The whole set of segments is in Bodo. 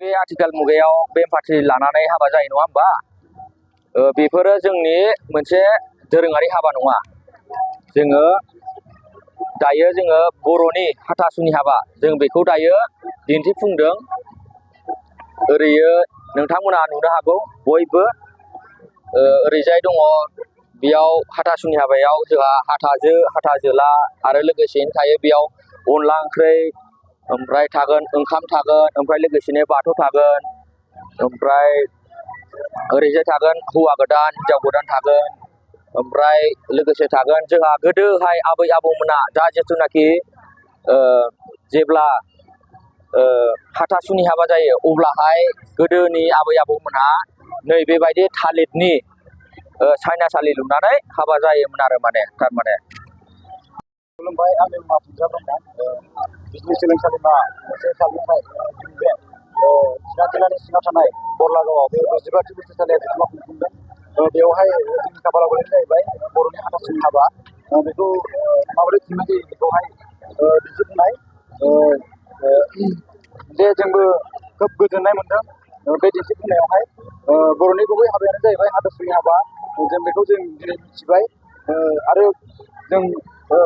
बे आथिखाल मुगायाव बेमफाथि लानानै हाबा जायो नङा होमबा? बेफोरो जोंनि मोनसे दोरोङारि हाबा नङा। दायो बर'नि हाथासुनि हाबा जों बेखौ दायो दिन्थिफुंदों। ओरैयो नोंथांमोना नुनो हागौ बयबो ओरैजाय दङ बेयाव हाथासुनि हाबायाव जोंहा हाथाजो हाथाजोला आरो लोगोसेनो थायो बेयाव अनला ओंख्रै, ओमफ्राय थागोन ओंखाम थागोन, ओमफ्राय लोगोसेनो बाथौ थागोन, ओमफ्राय ओरैजाय थागोन हौवा गोदान हिनजाव गोदान थागोन, ओमफ्राय लोगोसे थागोन जोंहा गोदोहाय आबै आबौमोना दा जिथुनाखि जेब्ला हाथासुनि हाबा जायो अब्लाहाय गोदोनि आबै आबौमोनहा नै बेबायदि थालिरनि सायनासालि लुनानै हाबा जायोमोन आरो थारमाने। खुलुमबाय, आंनि मुङा फुंजा ब्रह्म। बिजनि सोलोंसालिमा मोनसे सालनिफ्राय बे चिरां जिल्लानि सिङाव थानाय बरलागावआव बे 64थि बोसोरसालिया जथुम्मा खुंफुंदों। बेवहाय जोंनि खाफालाव गोलैनाय जाहैबाय बर'नि हाथासुनि हाबा। बेखौ माबोरै खुंनाय जायो बेखौहाय दिन्थिफुंनाय। जे जोंबो खोब गोजोननाय मोनदों बे दिन्थिफुंनायावहाय। बर'नि गुबै हाबायानो जाहैबाय हाथासुनि हाबा। जों बेखौ जों दिनै मिथिबाय आरो जों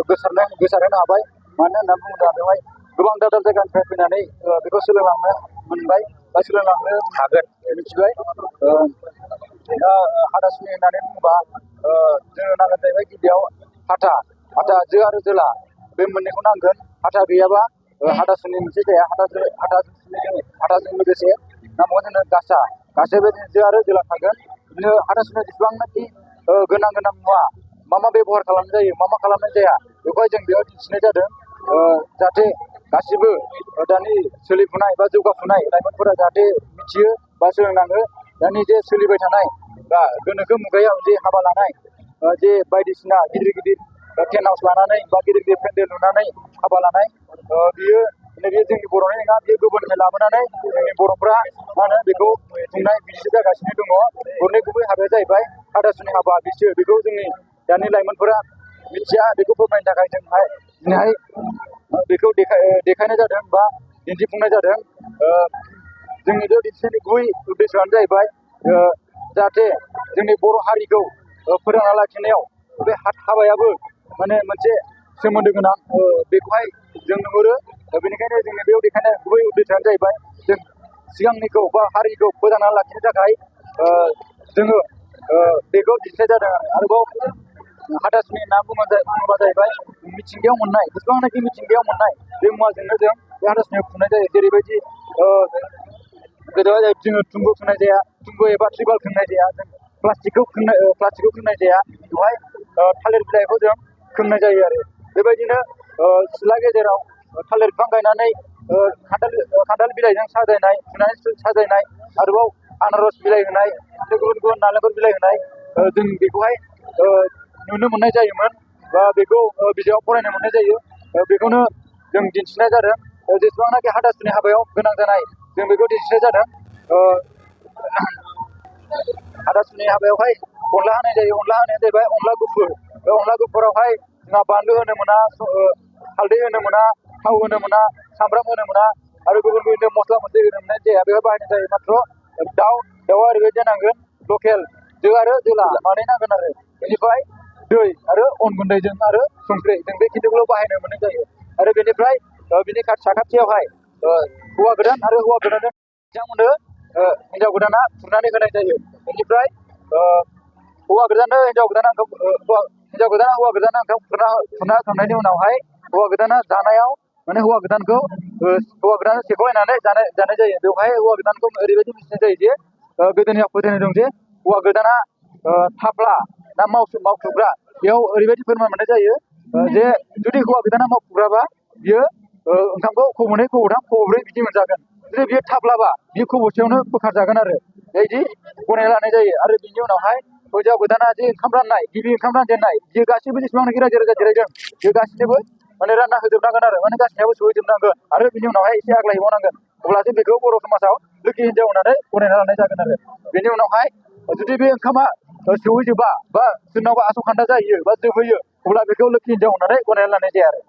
गोसारहोनो हाबाय। मानो होनना बुङोब्ला बेवहाय गोबां दाब दाब जायगानिफ्राय फैनानै बेखौ सोलोंलांनो मोनबाय बा सोलोंलांनो हागोन मिथिबाय। दा हाथासुनि होननानै बुङोबा जोङो नांगोन जाहैबाय गिबियाव हाथाजो आरो जोला बे मोननैखौ नांगोन। हाथा गैयाबा हाथासुनि मोनसे जाया। हाथाजों लोगोसे नांबावगोन जोंनो गासैबो जो आरो जोला थागोन। बिदिनो हाथासुनियाव जेसेबांनाखि गोनां मुवा मा बेबहार खालामनाय जायो मा खालामनाय जाया बेखौहाय जों बेयाव दिन्थिनाय जादों। जाहाथे गासिबो दानि सोलिफुनाय बा जौगाफुनाय लाइमोनफोरा जाहाथे मिथियो बा सोलोंलाङो। दानि जे सोलिबाय थानाय बा गोनोखो मुगायाव जे हाबा लानाय जे बायदिसिना गिदिर टेन्ट हाउस लानानै बा गिदिर पेन्डेल लुनानै हाबा लानाय बियो जोंनि बर'नि नङा, बियो गुबुननिफ्राय लाबोनानै जोंनि बर'फ्रा मा होनो बेखौ खुंनाय बिदिसो जागासिनो दङ। बर'नि गुबै हाबाया जाहैबाय हाथासुनि हाबा। बेखौ जोंनि दानि लाइमोनफोरा मिथिया। बेखौ फोरमायनो थाखाय जोंहाय दिनैहाय बेखौ देखायनाय जादों बा दिन्थिफुंनाय जादों। जोंनि बे दिन्थिनायनि गुबै उद्देশ্যआनो जाहैबाय जाहाथे जोंनि बर' हारिखौ फोथांना लाखिनायाव बे हाबायाबो माने मोनसे सोमोन्दो गोनां बेखौहाय जों नुहुरो। बेनिखायनो जोंनि बेयाव देखायनाय गुबै उद्देশ্যआनो जाहैबाय जों सिगांनिखौ बा हारिखौ फोथांना लाखिनो थाखाय जोङो बेखौ दिन्थिनाय जादों। आरोबाव हाथासुनि होनना बुङोबा जाहैबाय मिथिंगायाव मोननाय जेसेबांनाखि मिथिंगायाव मोननाय बे मुवाजोंनो जों बे हाथासुनिखौ खुंनाय जायो। जेरैबायदि गोदोहाय जोङो थुंगु खुंनाय जाया, थुंगु एबा ट्रिपाल खुंनाय जाया, जों प्लास्टिकखौ खुंनाय जाया। बेवहाय थालिर बिलाइखौ जों खुंनाय जायो आरो। बेबायदिनो सिथ्ला गेजेराव थालिर बिफां गायनानै खान्थाल बिलाइजों साजायनाय आरोबाव आनारस बिलाइ होनाय, गुबुन गुबुन नालेंखर बिलाइ होनाय जों बेखौहाय नुनो मोननाय जायोमोन बा बेखौ बिजाबाव फरायनो मोननाय जायो। बेखौनो जों दिन्थिनाय जादों। जेसेबांनाखि हाथासुनि हाबायाव गोनां जानाय जों बेखौ दिन्थिनाय जादों। हाथासुनि हाबायावहाय अनला होनाय जायो। अनला होनाया जाहैबाय अनला गुफुर। बे अनला गुफुरावहाय जोंहा बानलु होनो मोना, हालदै होनो मोना, थाव होनो मोना, सामब्राम होनो मोना आरो गुबुन गुबुन मस्ला मस्लि होनो मोननाय जाया। बेवहाय बाहायनाय जायो माथ्र' दाउआ ओरैबायदि जानांगोन लकेल जो आरो जोला मानै नांगोन आरो। बेनिफ्राय दै आरो अन गुन्दैजों आरो संख्रि जों बे खिन्थिखौल' बाहायनो मोननाय जायो। आरो बेनिफ्राय बिनि साखाथियावहाय हौवा गोदान आरो हौवा गोदानजों बिथांमोननो हिनजाव गोदाना खुरनानै होनाय जायो। बेनिफ्राय हौवा गोदाना हौवा गोदाना ओंखाम खुरना होखांनायनि उनावहाय हौवा गोदाना जानायाव माने हौवा गोदानखौ सेख'लायनानै जानाय जायो। बेवहाय हौवा गोदानखौ ओरैबायदि मिथिनाय जायो जे गोदोनियाव फोथायनाय दं जे हौवा गोदाना थाफ्ला ना मावखुग्रा बेयाव ओरैबायदि फोरमान मोननाय जायो जे जुदि हौवा गोदाना मावखुग्राबा बियो ओंखामखौ खब'नै खब'थाम खब'ब्रै बिदि मोनजागोन। जुदि बियो थाफ्लाबा बियो खब'सेयावनो बोखारजागोन आरो बेबायदि गनायना लानाय जायो। आरो बिनि उनावहाय हिनजाव गोदाना जे ओंखाम राननाय गिबि ओंखाम रानजेननाय बियो गासैबो जेसेबांनाखि रायजो राजा जिरायदों बियो गासैनोबो माने रानना होजोबनांगोन आरो माने गासैयाबो सहैजोबनांगोन। आरो बिनि उनावहाय एसे आग्लायबावनांगोन। अब्लासो बेखौ बर' समाजाव लोखि हिनजाव होननानै गनायना लानाय जागोन आरो। बेनि उनावहाय जुदि बे ओंखामा सहैजोबा बा सोरनावबा आसखान्दा जाहैयो बा जोबहैयो अब्ला बेखौ लोखि हिनजाव होननानै गनायना लानाय जाया आरो।